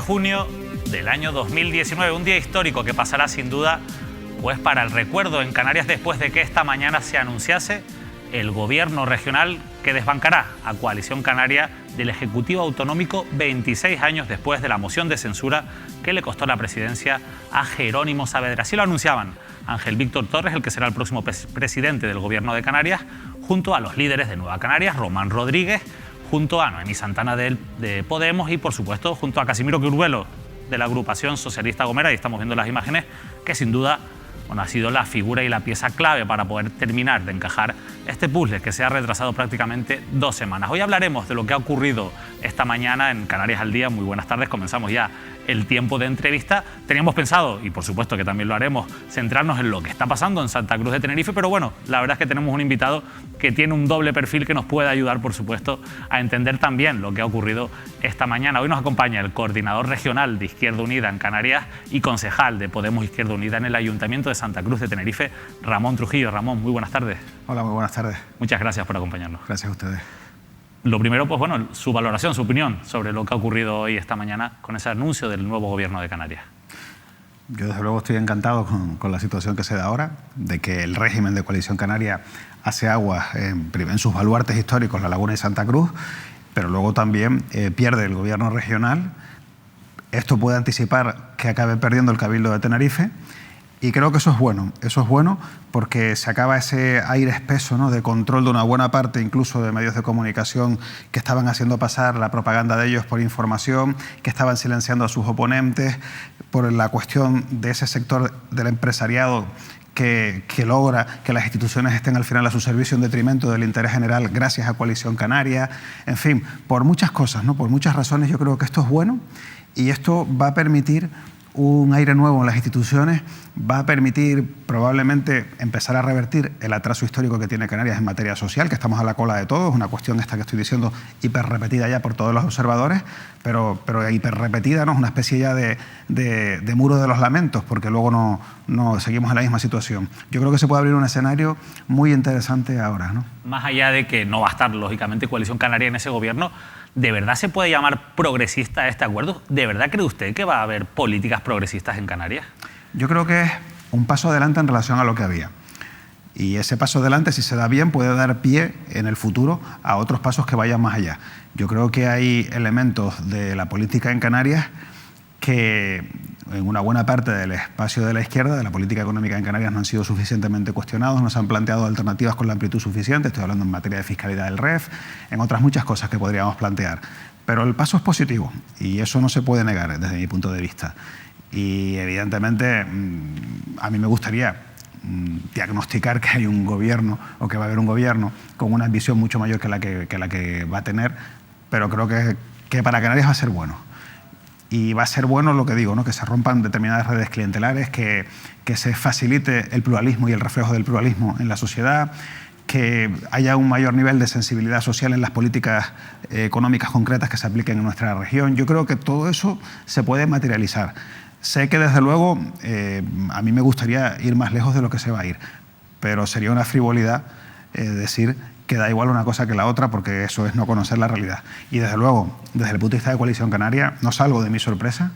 junio del año 2019, un día histórico que pasará sin duda pues para el recuerdo en Canarias después de que esta mañana se anunciase el gobierno regional que desbancará a Coalición Canaria del Ejecutivo Autonómico 26 años después de la moción de censura que le costó la presidencia a Jerónimo Saavedra. Así lo anunciaban Ángel Víctor Torres, el que será el próximo presidente del gobierno de Canarias, junto a los líderes de Nueva Canarias, Román Rodríguez, junto a Noemí Santana de Podemos y, por supuesto, junto a Casimiro Curvelo de la agrupación socialista Gomera. Y estamos viendo las imágenes que sin duda ha sido la figura y la pieza clave para poder terminar de encajar este puzzle que se ha retrasado prácticamente 2 semanas. Hoy hablaremos de lo que ha ocurrido esta mañana en Canarias al Día. Muy buenas tardes, comenzamos ya el tiempo de entrevista. Teníamos pensado, y por supuesto que también lo haremos, centrarnos en lo que está pasando en Santa Cruz de Tenerife, pero bueno, la verdad es que tenemos un invitado que tiene un doble perfil que nos puede ayudar, por supuesto, a entender también lo que ha ocurrido esta mañana. Hoy nos acompaña el coordinador regional de Izquierda Unida en Canarias y concejal de Podemos Izquierda Unida en el Ayuntamiento de Santa Cruz de Tenerife, Ramón Trujillo. Ramón, muy buenas tardes. Hola, muy buenas tardes. Muchas gracias por acompañarnos. Gracias a ustedes. Lo primero, pues bueno, su valoración, su opinión sobre lo que ha ocurrido hoy, esta mañana, con ese anuncio del nuevo gobierno de Canarias. Yo desde luego estoy encantado con la situación que se da ahora, de que el régimen de Coalición Canaria hace aguas en sus baluartes históricos, La Laguna y Santa Cruz, pero luego también pierde el gobierno regional. Esto puede anticipar que acabe perdiendo el Cabildo de Tenerife. Y creo que eso es bueno porque se acaba ese aire espeso, ¿no?, de control de una buena parte incluso de medios de comunicación que estaban haciendo pasar la propaganda de ellos por información, que estaban silenciando a sus oponentes, por la cuestión de ese sector del empresariado que logra que las instituciones estén al final a su servicio en detrimento del interés general gracias a Coalición Canaria. En fin, por muchas cosas, ¿no?, por muchas razones yo creo que esto es bueno y esto va a permitir un aire nuevo en las instituciones, va a permitir probablemente empezar a revertir el atraso histórico que tiene Canarias en materia social, que estamos a la cola de todos, una cuestión esta que estoy diciendo hiperrepetida ya por todos los observadores, pero hiperrepetida, ¿no?, es una especie ya de muro de los lamentos, porque luego no seguimos en la misma situación. Yo creo que se puede abrir un escenario muy interesante ahora, ¿no? Más allá de que no va a estar, lógicamente, Coalición Canaria en ese gobierno, ¿de verdad se puede llamar progresista a este acuerdo? ¿De verdad cree usted que va a haber políticas progresistas en Canarias? Yo creo que es un paso adelante en relación a lo que había. Y ese paso adelante, si se da bien, puede dar pie en el futuro a otros pasos que vayan más allá. Yo creo que hay elementos de la política en Canarias que en una buena parte del espacio de la izquierda, de la política económica en Canarias, no han sido suficientemente cuestionados, no se han planteado alternativas con la amplitud suficiente. Estoy hablando en materia de fiscalidad del REF, en otras muchas cosas que podríamos plantear. Pero el paso es positivo y eso no se puede negar desde mi punto de vista. Y evidentemente a mí me gustaría diagnosticar que hay un gobierno o que va a haber un gobierno con una ambición mucho mayor que la que va a tener, pero creo que para Canarias va a ser bueno. Y va a ser bueno lo que digo, ¿no?, que se rompan determinadas redes clientelares, que se facilite el pluralismo y el reflejo del pluralismo en la sociedad, que haya un mayor nivel de sensibilidad social en las políticas económicas concretas que se apliquen en nuestra región. Yo creo que todo eso se puede materializar. Sé que desde luego a mí me gustaría ir más lejos de lo que se va a ir, pero sería una frivolidad decir que da igual una cosa que la otra, porque eso es no conocer la realidad. Y desde luego, desde el punto de vista de Coalición Canaria, no salgo de mi sorpresa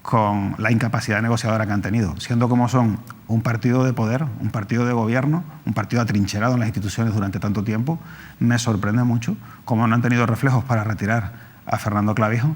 con la incapacidad negociadora que han tenido, siendo como son un partido de poder, un partido de gobierno, un partido atrincherado en las instituciones durante tanto tiempo. Me sorprende mucho cómo no han tenido reflejos para retirar a Fernando Clavijo,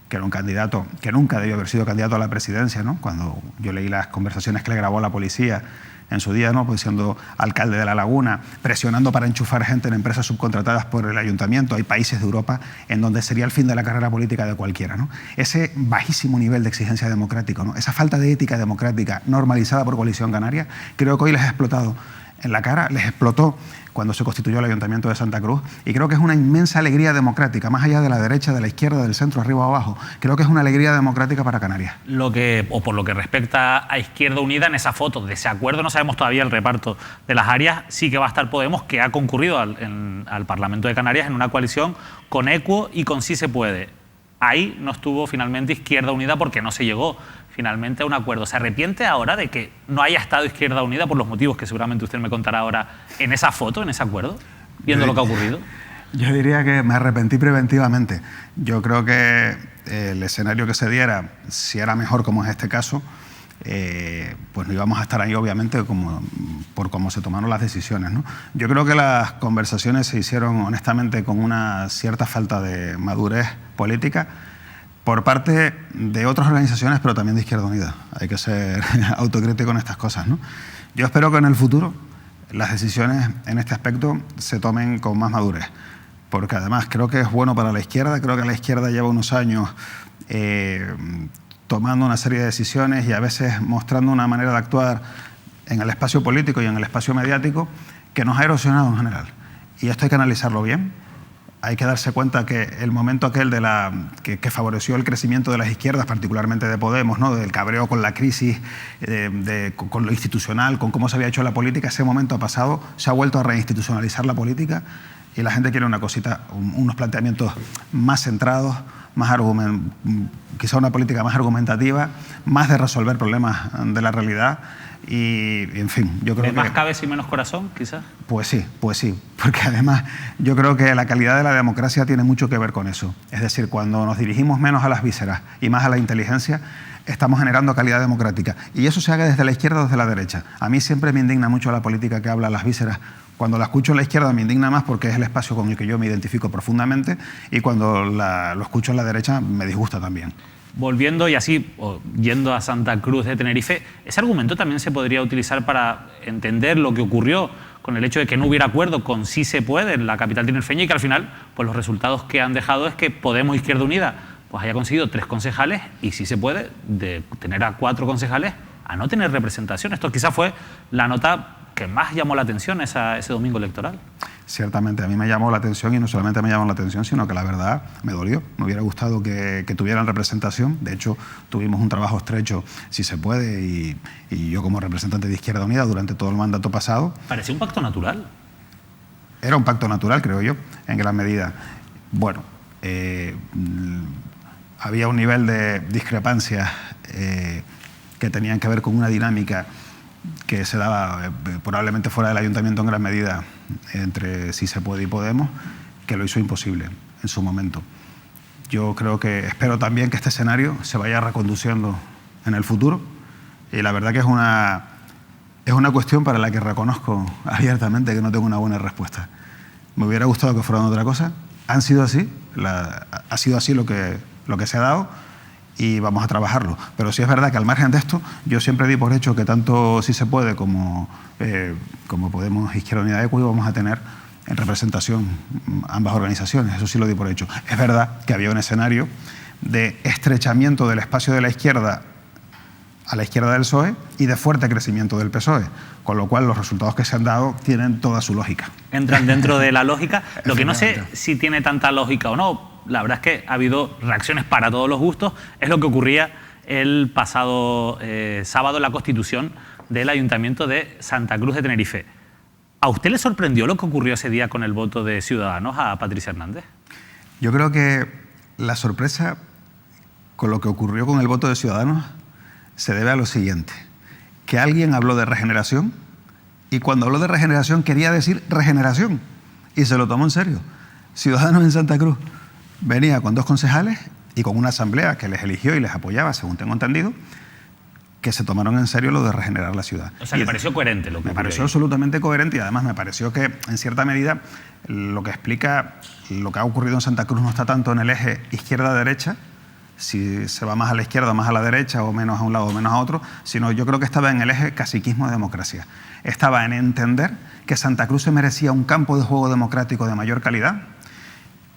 que era un candidato que nunca debió haber sido candidato a la presidencia, ¿no? Cuando yo leí las conversaciones que le grabó la policía en su día, ¿no?, pues siendo alcalde de La Laguna, presionando para enchufar gente en empresas subcontratadas por el ayuntamiento. Hay países de Europa en donde sería el fin de la carrera política de cualquiera, ¿no? Ese bajísimo nivel de exigencia democrática, ¿no?, esa falta de ética democrática normalizada por Coalición Canaria, creo que hoy les ha explotado en la cara, les explotó cuando se constituyó el Ayuntamiento de Santa Cruz, y creo que es una inmensa alegría democrática, más allá de la derecha, de la izquierda, del centro, arriba o abajo. Creo que es una alegría democrática para Canarias. Por lo que respecta a Izquierda Unida, en esa foto de ese acuerdo, no sabemos todavía el reparto de las áreas, sí que va a estar Podemos, que ha concurrido al Parlamento de Canarias en una coalición con Equo y con Sí se puede. Ahí no estuvo finalmente Izquierda Unida porque no se llegó finalmente a un acuerdo. ¿Se arrepiente ahora de que no haya estado Izquierda Unida por los motivos que seguramente usted me contará ahora en esa foto, en ese acuerdo, viendo lo que ha ocurrido? Yo diría que me arrepentí preventivamente. Yo creo que el escenario que se diera, si era mejor como es este caso, pues no íbamos a estar ahí obviamente por cómo se tomaron las decisiones, ¿no? Yo creo que las conversaciones se hicieron honestamente con una cierta falta de madurez política por parte de otras organizaciones, pero también de Izquierda Unida. Hay que ser autocrítico en estas cosas, ¿no? Yo espero que en el futuro las decisiones en este aspecto se tomen con más madurez, porque además creo que es bueno para la izquierda. Creo que la izquierda lleva unos años tomando una serie de decisiones y a veces mostrando una manera de actuar en el espacio político y en el espacio mediático que nos ha erosionado en general. Y esto hay que analizarlo bien. Hay que darse cuenta que el momento aquel que favoreció el crecimiento de las izquierdas, particularmente de Podemos, ¿no?, del cabreo con la crisis, con lo institucional, con cómo se había hecho la política, ese momento ha pasado, se ha vuelto a reinstitucionalizar la política y la gente quiere una cosita, unos planteamientos más centrados, quizá una política más argumentativa, más de resolver problemas de la realidad. Y, en fin, yo creo que... ¿Más cabeza y menos corazón, quizás? Pues sí, porque además yo creo que la calidad de la democracia tiene mucho que ver con eso. Es decir, cuando nos dirigimos menos a las vísceras y más a la inteligencia, estamos generando calidad democrática. Y eso se haga desde la izquierda o desde la derecha. A mí siempre me indigna mucho la política que habla a las vísceras. Cuando la escucho en la izquierda me indigna más porque es el espacio con el que yo me identifico profundamente, y cuando lo escucho en la derecha me disgusta también. Volviendo y así, yendo a Santa Cruz de Tenerife, ese argumento también se podría utilizar para entender lo que ocurrió con el hecho de que no hubiera acuerdo con Sí se puede en la capital tinerfeña y que al final pues los resultados que han dejado es que Podemos Izquierda Unida pues haya conseguido 3 concejales y Sí se puede, de tener a 4 concejales, a no tener representación. Esto quizás fue la nota que más llamó la atención ese domingo electoral. Ciertamente, a mí me llamó la atención, y no solamente me llamó la atención, sino que la verdad me dolió. Me hubiera gustado que tuvieran representación. De hecho, tuvimos un trabajo estrecho, Si se puede, y yo como representante de Izquierda Unida durante todo el mandato pasado. Parecía un pacto natural. Era un pacto natural, creo yo, en gran medida. Bueno, había un nivel de discrepancia que tenían que ver con una dinámica que se daba probablemente fuera del ayuntamiento en gran medida entre Sí se puede y Podemos, que lo hizo imposible en su momento. Yo espero también que este escenario se vaya reconduciendo en el futuro, y la verdad que es una cuestión para la que reconozco abiertamente que no tengo una buena respuesta. Me hubiera gustado que fueran otra cosa. Han sido así, ha sido así lo que se ha dado, y vamos a trabajarlo. Pero sí es verdad que al margen de esto, yo siempre di por hecho que tanto Sí se puede como Podemos Izquierda Unida Equo vamos a tener en representación ambas organizaciones. Eso sí lo di por hecho. Es verdad que había un escenario de estrechamiento del espacio de la izquierda a la izquierda del PSOE y de fuerte crecimiento del PSOE, con lo cual los resultados que se han dado tienen toda su lógica. Entran dentro de la lógica. Lo que no sé si tiene tanta lógica o no, la verdad es que ha habido reacciones para todos los gustos, es lo que ocurría el pasado sábado en la constitución del Ayuntamiento de Santa Cruz de Tenerife. ¿A usted le sorprendió lo que ocurrió ese día con el voto de Ciudadanos a Patricia Hernández? Yo creo que la sorpresa con lo que ocurrió con el voto de Ciudadanos se debe a lo siguiente: que alguien habló de regeneración, y cuando habló de regeneración quería decir regeneración, y se lo tomó en serio. Ciudadanos en Santa Cruz venía con 2 concejales y con una asamblea que les eligió y les apoyaba, según tengo entendido, que se tomaron en serio lo de regenerar la ciudad. O sea, ¿le pareció coherente lo que me pareció absolutamente coherente, y además me pareció que, en cierta medida, lo que explica lo que ha ocurrido en Santa Cruz no está tanto en el eje izquierda-derecha, si se va más a la izquierda o más a la derecha, o menos a un lado o menos a otro, sino yo creo que estaba en el eje caciquismo de democracia. Estaba en entender que Santa Cruz se merecía un campo de juego democrático de mayor calidad,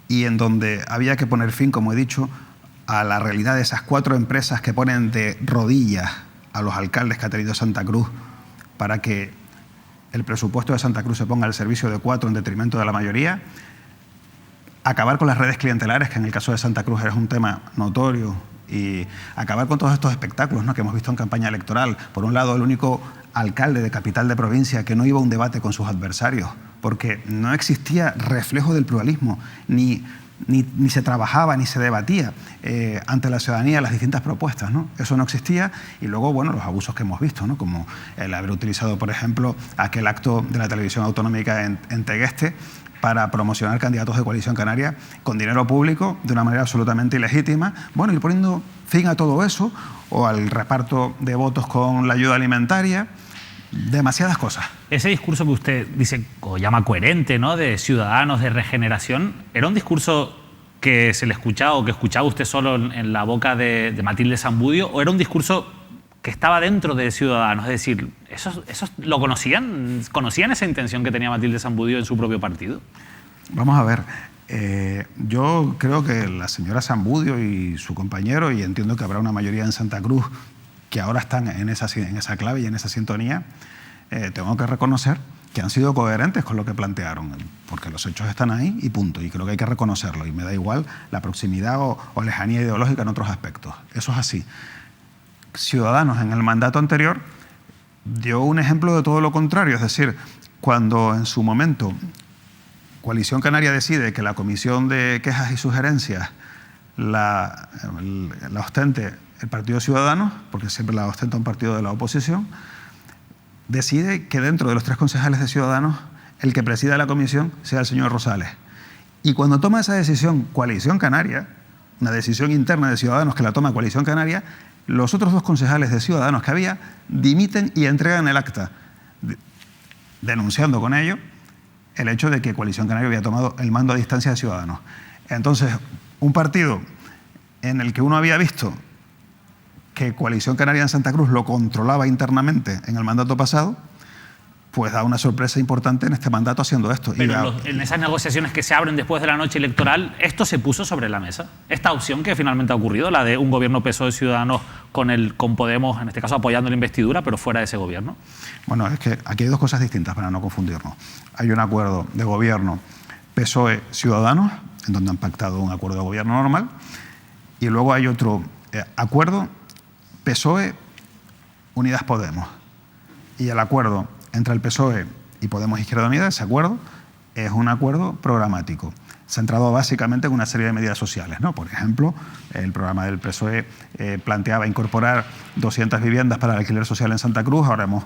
y en donde había que poner fin, como he dicho, a la realidad de esas 4 empresas que ponen de rodillas a los alcaldes que ha tenido Santa Cruz para que el presupuesto de Santa Cruz se ponga al servicio de 4 en detrimento de la mayoría. Acabar con las redes clientelares, que en el caso de Santa Cruz es un tema notorio, y acabar con todos estos espectáculos, ¿no?, que hemos visto en campaña electoral. Por un lado, el único alcalde de capital de provincia que no iba a un debate con sus adversarios, porque no existía reflejo del pluralismo, ni se trabajaba ni se debatía ante la ciudadanía las distintas propuestas, ¿no? Eso no existía. Y luego, bueno, los abusos que hemos visto, ¿no?, como el haber utilizado, por ejemplo, aquel acto de la televisión autonómica en Tegueste para promocionar candidatos de Coalición Canaria con dinero público de una manera absolutamente ilegítima. Bueno, ir poniendo fin a todo eso, o al reparto de votos con la ayuda alimentaria, demasiadas cosas. Ese discurso que usted dice o llama coherente, ¿no?, de Ciudadanos, de regeneración, ¿era un discurso que se le escuchaba o que escuchaba usted solo en la boca de Matilde Sambudio, o era un discurso que estaba dentro de Ciudadanos? Es decir, ¿esos lo conocían? ¿Conocían esa intención que tenía Matilde Sambudio en su propio partido? Vamos a ver, yo creo que la señora Sambudio y su compañero, y entiendo que habrá una mayoría en Santa Cruz que ahora están en esa clave y en esa sintonía, tengo que reconocer que han sido coherentes con lo que plantearon, porque los hechos están ahí y punto, y creo que hay que reconocerlo, y me da igual la proximidad o lejanía ideológica en otros aspectos. Eso es así. Ciudadanos en el mandato anterior dio un ejemplo de todo lo contrario, es decir, cuando en su momento Coalición Canaria decide que la Comisión de Quejas y Sugerencias la ostente el Partido Ciudadanos, porque siempre la ostenta un partido de la oposición, decide que dentro de los 3 concejales de Ciudadanos el que presida la comisión sea el señor Rosales. Y cuando toma esa decisión Coalición Canaria, una decisión interna de Ciudadanos que la toma Coalición Canaria, los otros 2 concejales de Ciudadanos que había dimiten y entregan el acta, denunciando con ello el hecho de que Coalición Canaria había tomado el mando a distancia de Ciudadanos. Entonces, un partido en el que uno había visto que Coalición Canaria en Santa Cruz lo controlaba internamente en el mandato pasado, pues da una sorpresa importante en este mandato haciendo esto. Pero en esas negociaciones que se abren después de la noche electoral, ¿esto se puso sobre la mesa? Esta opción que finalmente ha ocurrido, la de un gobierno PSOE Ciudadanos con Podemos, en este caso apoyando la investidura, pero fuera de ese gobierno. Bueno, es que aquí hay 2 cosas distintas para no confundirnos. Hay un acuerdo de gobierno PSOE Ciudadanos, en donde han pactado un acuerdo de gobierno normal, y luego hay otro acuerdo PSOE Unidas Podemos. Y el acuerdo entre el PSOE y Podemos Izquierda Unida, ese acuerdo, es un acuerdo programático, centrado básicamente en una serie de medidas sociales, ¿no? Por ejemplo, el programa del PSOE planteaba incorporar 200 viviendas para el alquiler social en Santa Cruz, ahora hemos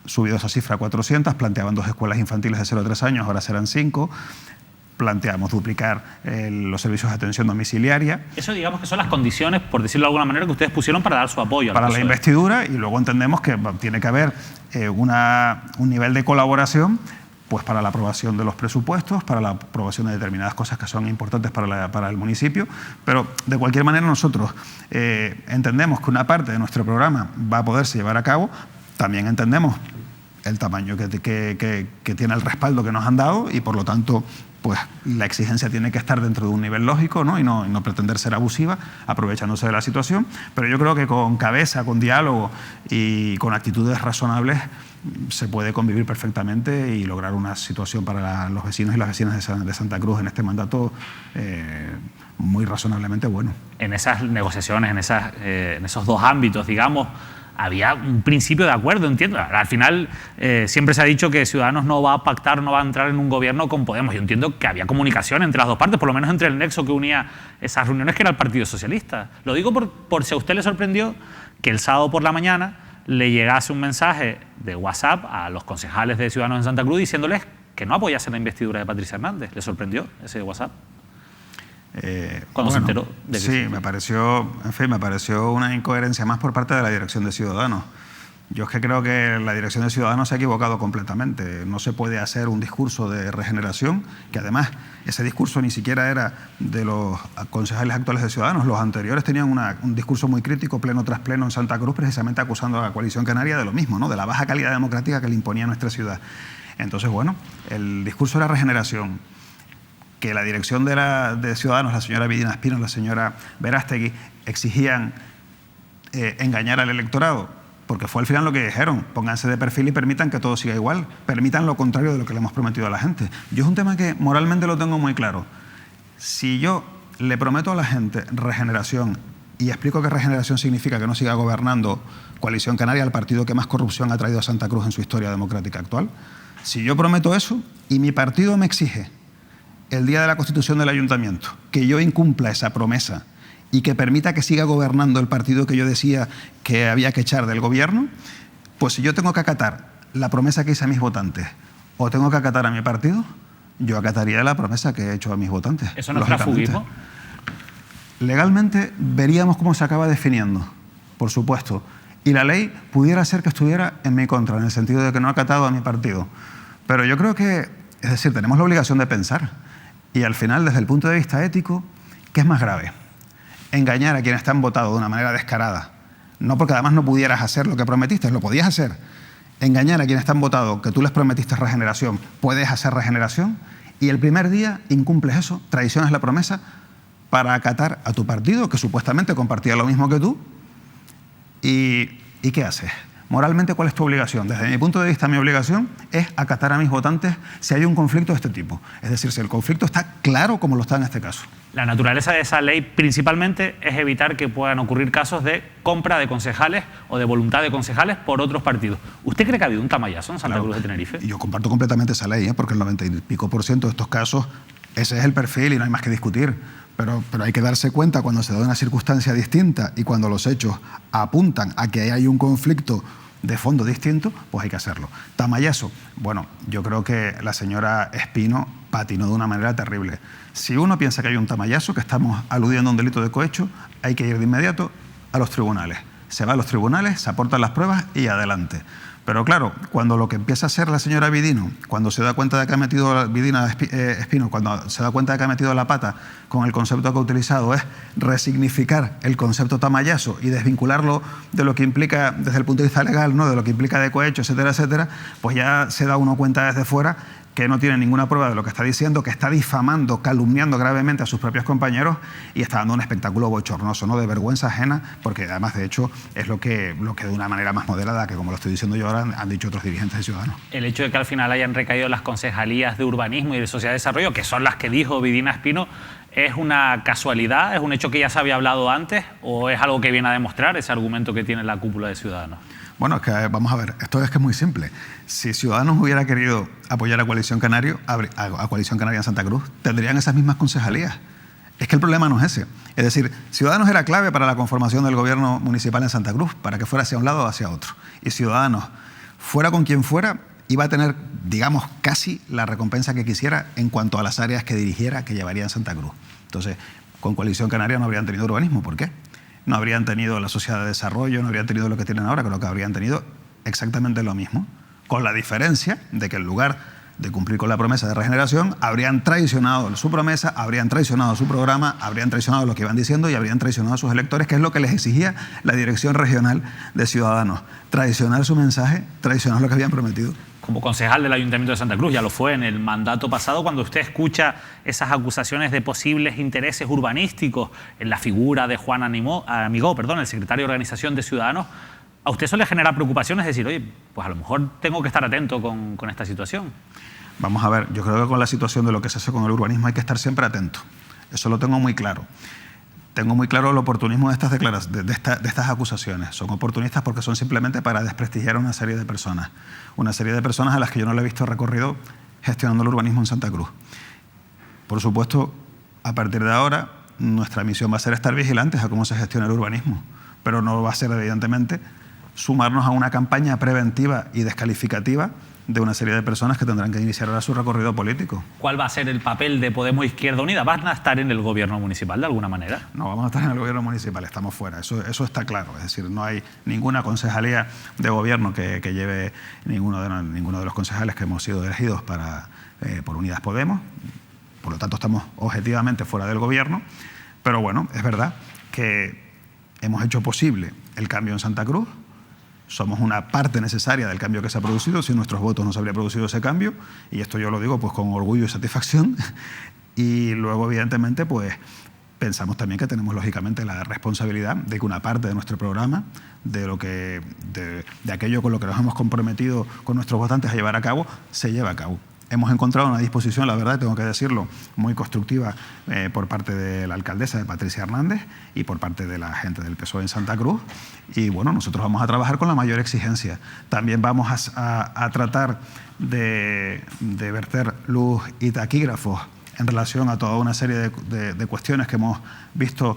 subido esa cifra a 400, planteaban 2 escuelas infantiles de 0 a 3 años, ahora serán 5, planteamos duplicar los servicios de atención domiciliaria. Eso, digamos, que son las condiciones, por decirlo de alguna manera, que ustedes pusieron para dar su apoyo para la investidura, y luego entendemos que tiene que haber un nivel de colaboración pues para la aprobación de los presupuestos, para la aprobación de determinadas cosas que son importantes para el municipio, pero de cualquier manera nosotros entendemos que una parte de nuestro programa va a poderse llevar a cabo, también entendemos el tamaño que tiene el respaldo que nos han dado, y por lo tanto pues la exigencia tiene que estar dentro de un nivel lógico, ¿no? Y no pretender ser abusiva, aprovechándose de la situación. Pero yo creo que con cabeza, con diálogo y con actitudes razonables se puede convivir perfectamente y lograr una situación para los vecinos y las vecinas de Santa Cruz en este mandato muy razonablemente bueno. En esas negociaciones, en esos 2 ámbitos, digamos, había un principio de acuerdo, entiendo. Al final siempre se ha dicho que Ciudadanos no va a pactar, no va a entrar en un gobierno con Podemos. Yo entiendo que había comunicación entre las 2 partes, por lo menos entre el nexo que unía esas reuniones, que era el Partido Socialista. Lo digo por si a usted le sorprendió que el sábado por la mañana le llegase un mensaje de WhatsApp a los concejales de Ciudadanos en Santa Cruz diciéndoles que no apoyasen la investidura de Patricia Hernández. ¿Le sorprendió ese WhatsApp? Cuando se enteró de que sí, me pareció una incoherencia más por parte de la dirección de Ciudadanos. Yo es que creo que la dirección de Ciudadanos se ha equivocado completamente. No se puede hacer un discurso de regeneración, que además ese discurso ni siquiera era de los concejales actuales de Ciudadanos. Los anteriores tenían un discurso muy crítico, pleno tras pleno, en Santa Cruz, precisamente acusando a la Coalición Canaria de lo mismo, ¿no? De la baja calidad democrática que le imponía a nuestra ciudad. Entonces, bueno, el discurso era regeneración. Que la dirección de Ciudadanos, la señora Vidina Espino, la señora Verástegui, exigían engañar al electorado, porque fue al final lo que dijeron: pónganse de perfil y permitan que todo siga igual, permitan lo contrario de lo que le hemos prometido a la gente. Yo es un tema que moralmente lo tengo muy claro. Si yo le prometo a la gente regeneración y explico que regeneración significa que no siga gobernando Coalición Canaria, el partido que más corrupción ha traído a Santa Cruz en su historia democrática actual, si yo prometo eso y mi partido me exige el día de la constitución del ayuntamiento que yo incumpla esa promesa y que permita que siga gobernando el partido que yo decía que había que echar del gobierno, pues si yo tengo que acatar la promesa que hice a mis votantes o tengo que acatar a mi partido, yo acataría la promesa que he hecho a mis votantes. ¿Eso no es transfugismo? Legalmente veríamos cómo se acaba definiendo, por supuesto. Y la ley pudiera ser que estuviera en mi contra, en el sentido de que no ha acatado a mi partido. Pero yo creo que, es decir, tenemos la obligación de pensar. Y al final, desde el punto de vista ético, ¿qué es más grave? Engañar a quienes te han votado de una manera descarada. No porque además no pudieras hacer lo que prometiste, lo podías hacer. Engañar a quienes te han votado, que tú les prometiste regeneración, puedes hacer regeneración. Y el primer día incumples eso, traicionas la promesa para acatar a tu partido, que supuestamente compartía lo mismo que tú. ¿Y qué haces? Moralmente, ¿cuál es tu obligación? Desde mi punto de vista, mi obligación es acatar a mis votantes si hay un conflicto de este tipo. Es decir, si el conflicto está claro como lo está en este caso. La naturaleza de esa ley principalmente es evitar que puedan ocurrir casos de compra de concejales o de voluntad de concejales por otros partidos. ¿Usted cree que ha habido un tamallazo en Santa Cruz de Tenerife? Yo comparto completamente esa ley, porque el 90 y pico % de estos casos, ese es el perfil y no hay más que discutir. Pero hay que darse cuenta cuando se da una circunstancia distinta y cuando los hechos apuntan a que hay un conflicto de fondo distinto, pues hay que hacerlo. Tamallazo. Bueno, yo creo que la señora Espino patinó de una manera terrible. Si uno piensa que hay un tamallazo, que estamos aludiendo a un delito de cohecho, hay que ir de inmediato a los tribunales. Se va a los tribunales, se aportan las pruebas y adelante. Pero claro, cuando lo que empieza a hacer la señora Vidino, cuando se da cuenta de que ha metido Espino, cuando se da cuenta de que ha metido la pata con el concepto que ha utilizado, es resignificar el concepto tamallazo y desvincularlo de lo que implica desde el punto de vista legal, ¿no?, de lo que implica de cohecho, etcétera, etcétera, pues ya se da uno cuenta desde fuera que no tiene ninguna prueba de lo que está diciendo, que está difamando, calumniando gravemente a sus propios compañeros y está dando un espectáculo bochornoso, ¿no?, de vergüenza ajena, porque además, de hecho, es lo que de una manera más moderada, que como lo estoy diciendo yo ahora, han dicho otros dirigentes de Ciudadanos. El hecho de que al final hayan recaído las concejalías de urbanismo y de sociedad de desarrollo, que son las que dijo Vidina Espino, ¿es una casualidad? ¿Es un hecho que ya se había hablado antes? ¿O es algo que viene a demostrar ese argumento que tiene la cúpula de Ciudadanos? Bueno, es que vamos a ver, esto es que es muy simple. Si Ciudadanos hubiera querido apoyar a Coalición Canaria en Santa Cruz, tendrían esas mismas concejalías. Es que el problema no es ese. Es decir, Ciudadanos era clave para la conformación del gobierno municipal en Santa Cruz, para que fuera hacia un lado o hacia otro. Y Ciudadanos, fuera con quien fuera, iba a tener, digamos, casi la recompensa que quisiera en cuanto a las áreas que dirigiera, que llevaría en Santa Cruz. Entonces, con Coalición Canaria no habrían tenido urbanismo. ¿Por qué? No habrían tenido la sociedad de desarrollo, no habrían tenido lo que tienen ahora, creo que habrían tenido exactamente lo mismo, con la diferencia de que en lugar de cumplir con la promesa de regeneración, habrían traicionado su promesa, habrían traicionado su programa, habrían traicionado lo que iban diciendo y habrían traicionado a sus electores, que es lo que les exigía la Dirección Regional de Ciudadanos. Traicionar su mensaje, traicionar lo que habían prometido. Como concejal del Ayuntamiento de Santa Cruz, ya lo fue en el mandato pasado, cuando usted escucha esas acusaciones de posibles intereses urbanísticos en la figura de Juan Amigó, el secretario de Organización de Ciudadanos, ¿a usted eso le genera preocupación? Es decir, oye, pues a lo mejor tengo que estar atento con esta situación. Vamos a ver, yo creo que con la situación de lo que se hace con el urbanismo hay que estar siempre atento. Eso lo tengo muy claro. Tengo muy claro el oportunismo de estas acusaciones. Son oportunistas porque son simplemente para desprestigiar a una serie de personas. Una serie de personas a las que yo no le he visto recorrido gestionando el urbanismo en Santa Cruz. Por supuesto, a partir de ahora, nuestra misión va a ser estar vigilantes a cómo se gestiona el urbanismo. Pero no va a ser, evidentemente, sumarnos a una campaña preventiva y descalificativa de una serie de personas que tendrán que iniciar ahora su recorrido político. ¿Cuál va a ser el papel de Podemos Izquierda Unida? ¿Van a estar en el gobierno municipal de alguna manera? No, vamos a estar en el gobierno municipal, estamos fuera, eso está claro. Es decir, no hay ninguna concejalía de gobierno que lleve ninguno de los concejales que hemos sido elegidos por Unidas Podemos. Por lo tanto, estamos objetivamente fuera del gobierno. Pero bueno, es verdad que hemos hecho posible el cambio en Santa Cruz. Somos una parte necesaria del cambio que se ha producido. Sin nuestros votos no se habría producido ese cambio, y esto yo lo digo pues con orgullo y satisfacción. Y luego, evidentemente, pues pensamos también que tenemos lógicamente la responsabilidad de que una parte de nuestro programa, de aquello con lo que nos hemos comprometido con nuestros votantes a llevar a cabo, se lleve a cabo. Hemos encontrado una disposición, la verdad, tengo que decirlo, muy constructiva por parte de la alcaldesa, de Patricia Hernández, y por parte de la gente del PSOE en Santa Cruz. Y bueno, nosotros vamos a trabajar con la mayor exigencia. También vamos a tratar de verter luz y taquígrafos en relación a toda una serie de cuestiones que hemos visto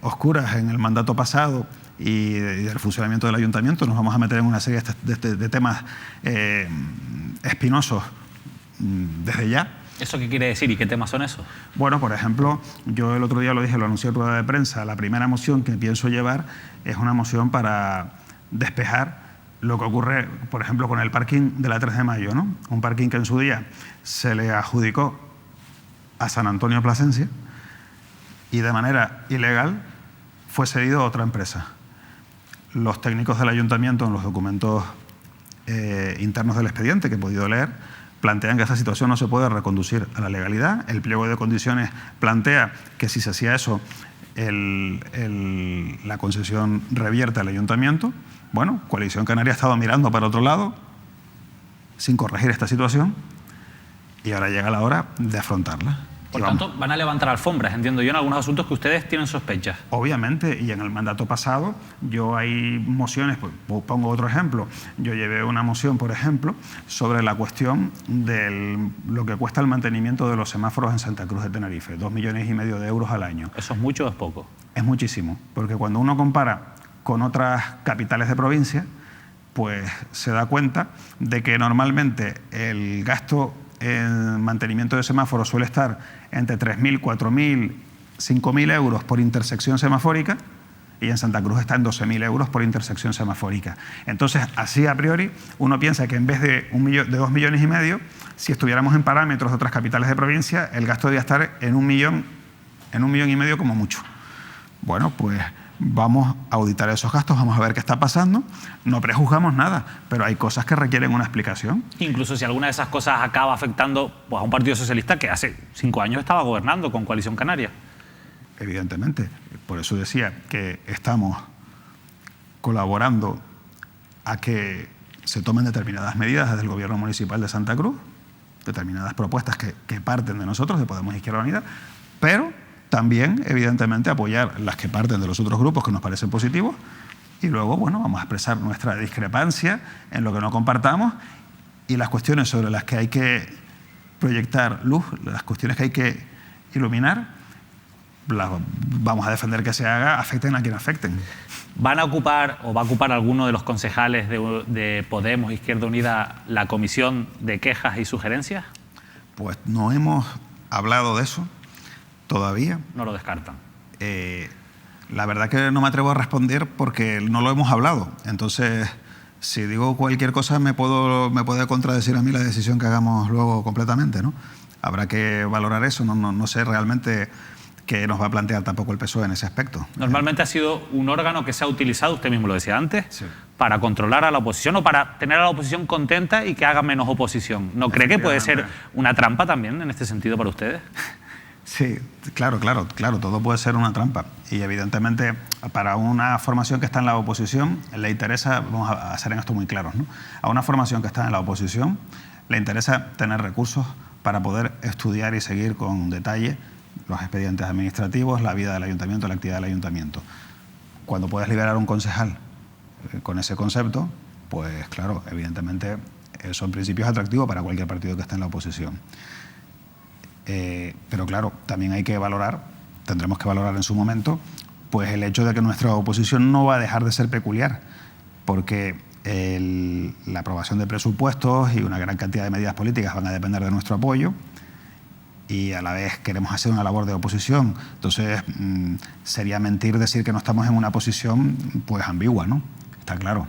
oscuras en el mandato pasado y del funcionamiento del ayuntamiento. Nos vamos a meter en una serie de temas espinosos desde ya, ¿Eso qué quiere decir y qué temas son esos? Bueno, por ejemplo, yo el otro día lo dije, lo anuncié en rueda de prensa, la primera moción que pienso llevar es una moción para despejar lo que ocurre, por ejemplo, con el parking de la 3 de Mayo, ¿no? Un parking que en su día se le adjudicó a San Antonio Plasencia y de manera ilegal fue cedido a otra empresa. Los técnicos del ayuntamiento, en los documentos internos del expediente que he podido leer, plantean que esa situación no se puede reconducir a la legalidad. El pliego de condiciones plantea que si se hacía eso, la concesión revierte al ayuntamiento. Bueno, Coalición Canaria ha estado mirando para otro lado sin corregir esta situación y ahora llega la hora de afrontarla. Por tanto, van a levantar alfombras, entiendo yo, en algunos asuntos que ustedes tienen sospechas. Obviamente, y en el mandato pasado yo hay mociones, pues, pongo otro ejemplo, yo llevé una moción, por ejemplo, sobre la cuestión de lo que cuesta el mantenimiento de los semáforos en Santa Cruz de Tenerife, 2,5 millones de euros al año. ¿Eso es mucho o es poco? Es muchísimo, porque cuando uno compara con otras capitales de provincia, pues se da cuenta de que normalmente el gasto en mantenimiento de semáforos suele estar entre 3.000, 4.000, 5.000 euros por intersección semafórica y en Santa Cruz está en 12.000 euros por intersección semafórica. Entonces, así a priori, uno piensa que en vez de 2,5 millones, si estuviéramos en parámetros de otras capitales de provincia, el gasto debería estar en 1,5 millones como mucho. Bueno, pues vamos a auditar esos gastos, vamos a ver qué está pasando. No prejuzgamos nada, pero hay cosas que requieren una explicación. Incluso si alguna de esas cosas acaba afectando, pues, a un partido socialista que hace 5 años estaba gobernando con Coalición Canaria. Evidentemente. Por eso decía que estamos colaborando a que se tomen determinadas medidas desde el Gobierno Municipal de Santa Cruz, determinadas propuestas que parten de nosotros, de Podemos Izquierda Unida, pero también, evidentemente, apoyar las que parten de los otros grupos que nos parecen positivos y luego, bueno, vamos a expresar nuestra discrepancia en lo que no compartamos y las cuestiones sobre las que hay que proyectar luz, las cuestiones que hay que iluminar, las vamos a defender que se haga, afecten a quien afecten. ¿Van a ocupar o va a ocupar alguno de los concejales de Podemos Izquierda Unida la comisión de quejas y sugerencias? Pues no hemos hablado de eso todavía. No lo descartan. La verdad que no me atrevo a responder porque no lo hemos hablado. Entonces, si digo cualquier cosa me puede contradecir a mí la decisión que hagamos luego completamente, ¿no? Habrá que valorar eso. No sé realmente qué nos va a plantear tampoco el PSOE en ese aspecto. Normalmente ha sido un órgano que se ha utilizado, usted mismo lo decía antes, sí, para controlar a la oposición o para tener a la oposición contenta y que haga menos oposición. ¿No cree que puede ser una trampa también en este sentido para ustedes? Sí, claro, todo puede ser una trampa y evidentemente para una formación que está en la oposición le interesa, vamos a ser en esto muy claros, ¿no? A una formación que está en la oposición le interesa tener recursos para poder estudiar y seguir con detalle los expedientes administrativos, la vida del ayuntamiento, la actividad del ayuntamiento. Cuando puedes liberar un concejal con ese concepto, pues claro, evidentemente son principios atractivos para cualquier partido que esté en la oposición. Pero claro, también hay que valorar, tendremos que valorar en su momento, pues el hecho de que nuestra oposición no va a dejar de ser peculiar, porque la aprobación de presupuestos y una gran cantidad de medidas políticas van a depender de nuestro apoyo y a la vez queremos hacer una labor de oposición. Entonces, sería mentir decir que no estamos en una posición pues ambigua, ¿no? Está claro.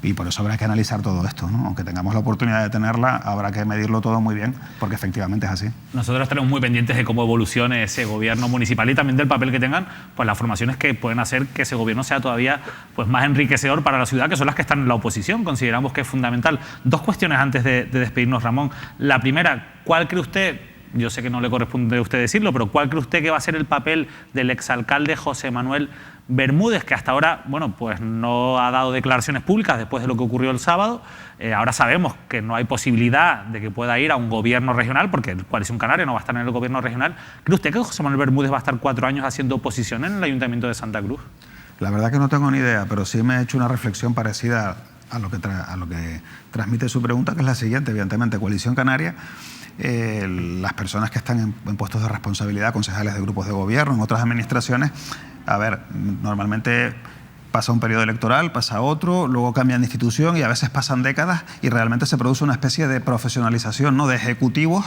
Y por eso habrá que analizar todo esto, ¿no? Aunque tengamos la oportunidad de tenerla, habrá que medirlo todo muy bien, porque efectivamente es así. Nosotros estaremos muy pendientes de cómo evolucione ese gobierno municipal y también del papel que tengan pues las formaciones que pueden hacer que ese gobierno sea todavía pues más enriquecedor para la ciudad, que son las que están en la oposición. Consideramos que es fundamental. Dos cuestiones antes de despedirnos, Ramón. La primera, ¿cuál cree usted? Yo sé que no le corresponde a usted decirlo, pero ¿cuál cree usted que va a ser el papel del exalcalde José Manuel Bermúdez, que hasta ahora, bueno, pues no ha dado declaraciones públicas después de lo que ocurrió el sábado? Ahora sabemos que no hay posibilidad de que pueda ir a un gobierno regional, porque Coalición Canaria no va a estar en el gobierno regional. ¿Cree usted que José Manuel Bermúdez va a estar 4 años haciendo oposición en el Ayuntamiento de Santa Cruz? La verdad que no tengo ni idea, pero sí me he hecho una reflexión parecida a lo que transmite su pregunta, que es la siguiente. Evidentemente, Coalición Canaria, las personas que están en puestos de responsabilidad, concejales de grupos de gobierno, en otras administraciones, a ver, normalmente pasa un periodo electoral, pasa otro, luego cambian de institución y a veces pasan décadas y realmente se produce una especie de profesionalización, ¿no?, de ejecutivos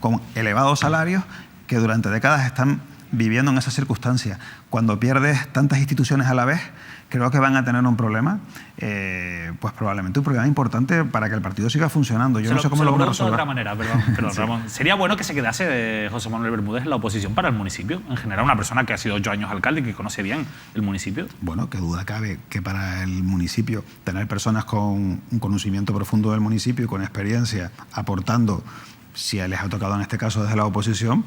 con elevados salarios que durante décadas están viviendo en esas circunstancias. Cuando pierdes tantas instituciones a la vez, creo que van a tener un problema, pues probablemente un problema importante para que el partido siga funcionando. Yo no sé cómo lo van a resolver. De otra manera, perdón, sí. Ramón. Sería bueno que se quedase José Manuel Bermúdez en la oposición para el municipio, en general, una persona que ha sido 8 años alcalde y que conoce bien el municipio. Bueno, qué duda cabe que para el municipio tener personas con un conocimiento profundo del municipio y con experiencia aportando, si les ha tocado en este caso desde la oposición,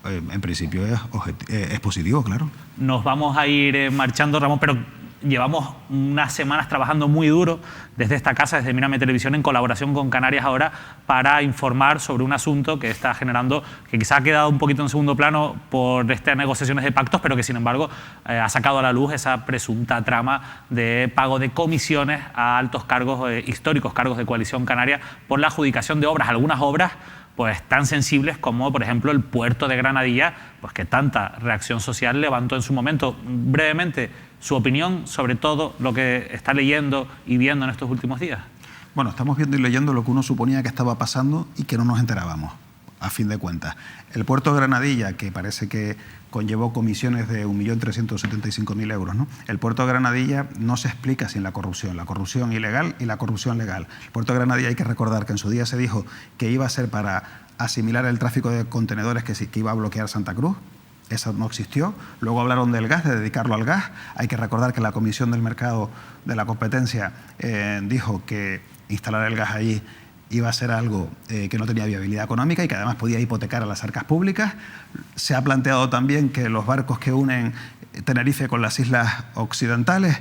en principio es positivo, claro. Nos vamos a ir marchando, Ramón, pero llevamos unas semanas trabajando muy duro desde esta casa, desde Mírame Televisión, en colaboración con Canarias Ahora, para informar sobre un asunto que está generando, que quizá ha quedado un poquito en segundo plano por estas negociaciones de pactos, pero que sin embargo ha sacado a la luz esa presunta trama de pago de comisiones a altos cargos, históricos cargos de Coalición Canaria, por la adjudicación de obras, algunas obras pues tan sensibles como, por ejemplo, el puerto de Granadilla, pues que tanta reacción social levantó en su momento. Brevemente, su opinión sobre todo lo que está leyendo y viendo en estos últimos días. Bueno, estamos viendo y leyendo lo que uno suponía que estaba pasando y que no nos enterábamos, a fin de cuentas. El puerto de Granadilla, que parece que conllevó comisiones de 1.375.000 euros, ¿no? El puerto de Granadilla no se explica sin la corrupción ilegal y la corrupción legal. El puerto de Granadilla, hay que recordar que en su día se dijo que iba a ser para asimilar el tráfico de contenedores que iba a bloquear Santa Cruz. Eso no existió. Luego hablaron del gas, de dedicarlo al gas. Hay que recordar que la Comisión del Mercado de la Competencia dijo que instalar el gas allí iba a ser algo que no tenía viabilidad económica y que además podía hipotecar a las arcas públicas. Se ha planteado también que los barcos que unen Tenerife con las islas occidentales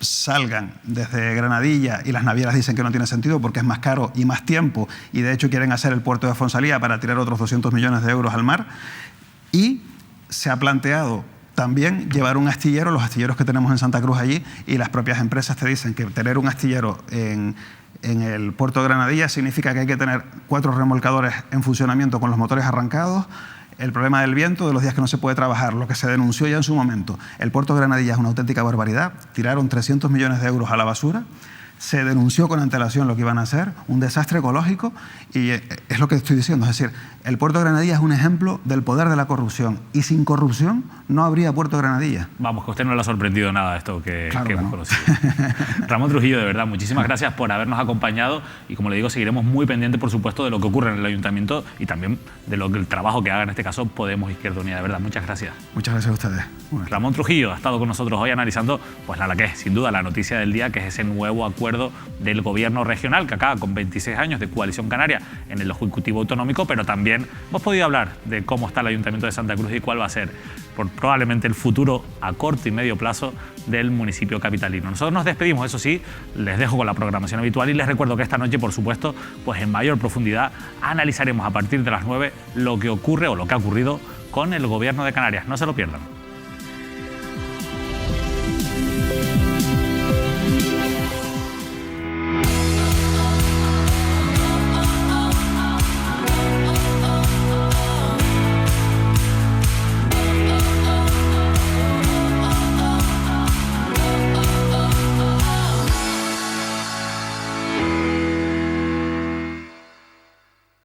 salgan desde Granadilla, y las navieras dicen que no tiene sentido porque es más caro y más tiempo, y de hecho quieren hacer el puerto de Fonsalía para tirar otros 200 millones de euros al mar. Y se ha planteado también llevar un astillero, los astilleros que tenemos en Santa Cruz allí, y las propias empresas te dicen que tener un astillero en el puerto de Granadilla significa que hay que tener 4 remolcadores en funcionamiento con los motores arrancados, el problema del viento, de los días que no se puede trabajar, lo que se denunció ya en su momento. El puerto de Granadilla es una auténtica barbaridad, tiraron 300 millones de euros a la basura, se denunció con antelación lo que iban a hacer, un desastre ecológico, y es lo que estoy diciendo, es decir, el puerto de Granadilla es un ejemplo del poder de la corrupción, y sin corrupción no habría puerto de Granadilla. Vamos, que a usted no le ha sorprendido nada esto que hemos no. conocido. Ramón Trujillo, de verdad, muchísimas gracias por habernos acompañado, y como le digo, seguiremos muy pendientes, por supuesto, de lo que ocurre en el Ayuntamiento y también de el trabajo que haga, en este caso, Podemos Izquierda Unida. De verdad, muchas gracias. Muchas gracias a ustedes. Bueno. Ramón Trujillo ha estado con nosotros hoy analizando pues la que es, sin duda, la noticia del día, que es ese nuevo acuerdo del Gobierno regional que acaba con 26 años de Coalición Canaria en el Ejecutivo Autonómico, pero también hemos podido hablar de cómo está el Ayuntamiento de Santa Cruz y cuál va a ser probablemente el futuro a corto y medio plazo del municipio capitalino. Nosotros nos despedimos, eso sí, les dejo con la programación habitual y les recuerdo que esta noche, por supuesto, pues en mayor profundidad analizaremos a partir de las 9 lo que ocurre o lo que ha ocurrido con el Gobierno de Canarias. No se lo pierdan.